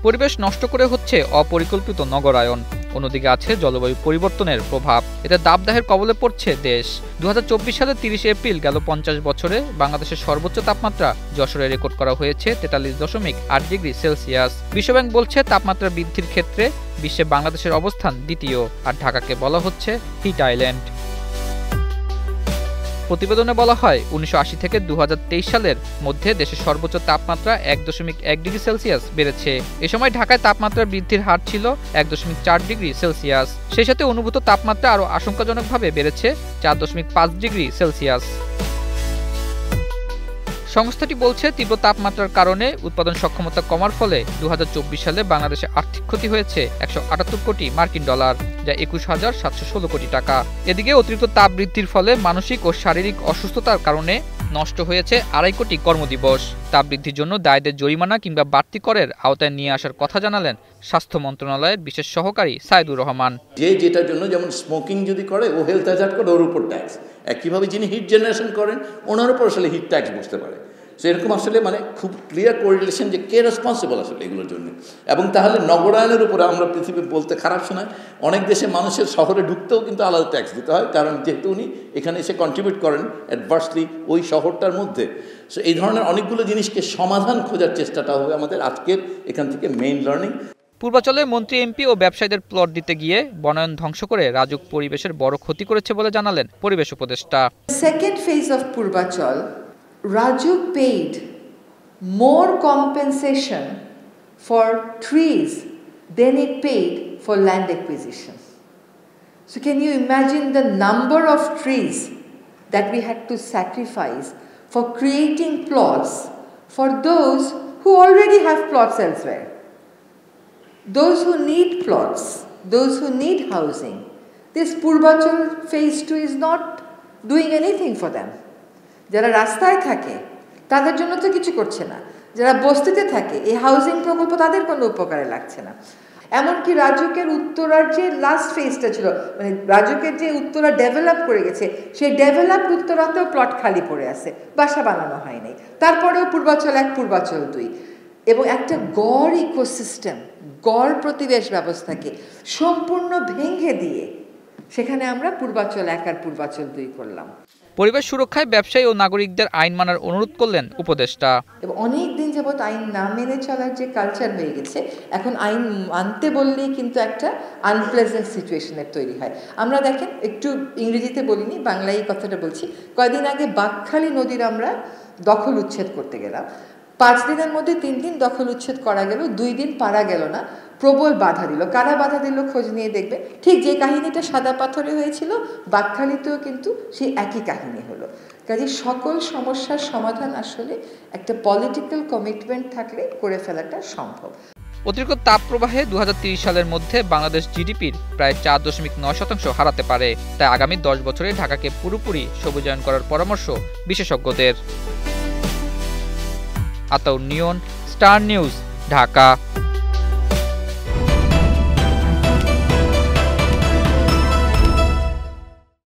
পরিবেশ নষ্ট করে হচ্ছে অপরিকল্পিত নগরায়ন, অন্যদিকে আছে জলবায়ু পরিবর্তনের প্রভাব। এতে দাবদাহের কবলে পড়ছে দেশ। 2024 সালের 30 এপ্রিল গেল 50 বছরে বাংলাদেশের সর্বোচ্চ তাপমাত্রা যশোরে রেকর্ড করা হয়েছে 43.8 ডিগ্রি সেলসিয়াস। বিশ্বব্যাংক বলছে তাপমাত্রা বৃদ্ধির ক্ষেত্রে বিশ্বে বাংলাদেশের অবস্থান দ্বিতীয়, আর ঢাকাকে বলা হচ্ছে হিট আইল্যান্ড। প্রতিবেদনে বলা হয় 1980 থেকে 2023 সালের মধ্যে দেশের সর্বোচ্চ তাপমাত্রা 1.1 ডিগ্রি সেলসিয়াস বেড়েছে। এ সময় ঢাকায় তাপমাত্রা বৃদ্ধির হার ছিল 1.4 ডিগ্রি সেলসিয়াস। সেই সাথে অনুভূত তাপমাত্রা আরও আশঙ্কাজনকভাবে বেড়েছে 4.5 ডিগ্রি সেলসিয়াস। সংস্থাটি বলছে তীব্র তাপমাত্রার কারণে উৎপাদন সক্ষমতা কমার ফলে 2024 সালে বাংলাদেশে আর্থিক ক্ষতি হয়েছে 178 কোটি মার্কিন ডলার, যা 21,716 কোটি টাকা। এদিকে অতিরিক্ত তাপ বৃদ্ধির ফলে মানসিক ও শারীরিক অসুস্থতার কারণে নষ্ট হয়েছে 2.5 কোটি কর্মদিবস। তাপ বৃদ্ধির জন্য দায়ীদের জরিমানা কিংবা বাড়তি করের আওতায় নিয়ে আসার কথা জানালেন স্বাস্থ্য মন্ত্রণালয়ের বিশেষ সহকারী সাইদুর রহমান। যেটার জন্য যেমন স্মোকিং যদি করে ও হেলথ হ্যাজার্ড করে ওর উপর ট্যাক্স, একইভাবে যিনি হিট জেনারেশন করেন ওনার উপর আসলে হিট ট্যাক্স বসতে পারে। সো এরকম আসলে খুব ক্লিয়ার কোরিলেশন যে কে রেসপন্সিবল আসলে এগুলোর জন্য। এবং তাহলে নগরায়নের উপরে আমরা পৃথিবী বলতে খারাপ শোনায়, অনেক দেশে মানুষের শহরে ঢুকতেও কিন্তু আলাদা ট্যাক্স দিতে হয়, কারণ যেহেতু উনি এখানে এসে কন্ট্রিবিউট করেন অ্যাডভার্সলি ওই শহরটার মধ্যে। সো এই ধরনের অনেকগুলো জিনিসকে সমাধান খোঁজার চেষ্টাটা হবে আমাদের আজকের এখান থেকে মেইন লার্নিং। পূর্বাচলে মন্ত্রী, এমপি ও ব্যবসায়ীদের প্লট দিতে গিয়ে বনায়ন ধ্বংস করে রাজুক পরিবেশের বড় ক্ষতি করেছে বলে জানালেন পরিবেশ উপদেষ্টা। Second phase of Purvachal, Rajuk paid more compensation for trees than it paid for land acquisition. So can you imagine the number of trees that we had to sacrifice for creating plots for those who already have plots elsewhere? Those who need plots, those who need housing. This Purvachal phase 2 is not doing anything for them. যারা রাস্তায় থাকে তাদের জন্য তো কিছু করছে না, যারা বস্তিতে থাকে এই হাউজিং প্রকল্প তাদের কোনো উপকারে লাগছে না। এমনকি রাজুকের উত্তরার যে লাস্ট ফেজটা ছিল, মানে রাজুকের যে উত্তরা ডেভেলপ করে গেছে, সেই ডেভেলপড উত্তরাতেও প্লট খালি পড়ে আছে, বাসা বানানো হয়নি। তারপরেও পূর্বাচল 1, পূর্বাচল 2 এবং একটা গড় ইকোসিস্টেম, গড় প্রতিবেশ ব্যবস্থাকে সম্পূর্ণ ভেঙে দিয়ে সেখানে আমরা পূর্বাচল 1 আর পূর্বাচল 2 করলাম। পরিবেশ সুরক্ষায় ব্যবসায়ী ও নাগরিকদের আইন মানার অনুরোধ করলেন উপদেষ্টা। এবং অনেক দিন যাবত আইন না মেনে চলার যে কালচার হয়ে গেছে, এখন আইন মানতে বললেই কিন্তু একটা আনপ্লেজেন্ট সিচুয়েশনের তৈরি হয়। আমরা দেখেন, একটু ইংরেজিতে বলিনি, বাংলায় এই কথাটা বলছি। কয়েকদিন আগে বাঁকখালী নদীর আমরা দখল উচ্ছেদ করতে গেলাম। 5 দিনের মধ্যে 3 দিন দখল উচ্ছেদ করা গেল, 2 দিন পারা গেল না, প্রবল বাধা দিল। কারা বাধা দিল খোঁজ নিয়ে দেখবে। ঠিক যে কাহিনীটা সাদা পাথরে হয়েছিল, বাঁকখালীতেও কিন্তু সেই একই কাহিনী হলো। কাজে সকল সমস্যার সমাধান আসলে একটা পলিটিক্যাল কমিটমেন্ট থাকলে করে ফেলাটা সম্ভব। অতিরিক্ত তাপ প্রবাহে 2030 সালের মধ্যে বাংলাদেশ জিডিপির প্রায় 4.9% হারাতে পারে। তাই আগামী 10 বছরে ঢাকাকে পুরোপুরি সবুজায়ন করার পরামর্শ বিশেষজ্ঞদের। আতাউর নিয়ন, স্টার নিউজ, ঢাকা।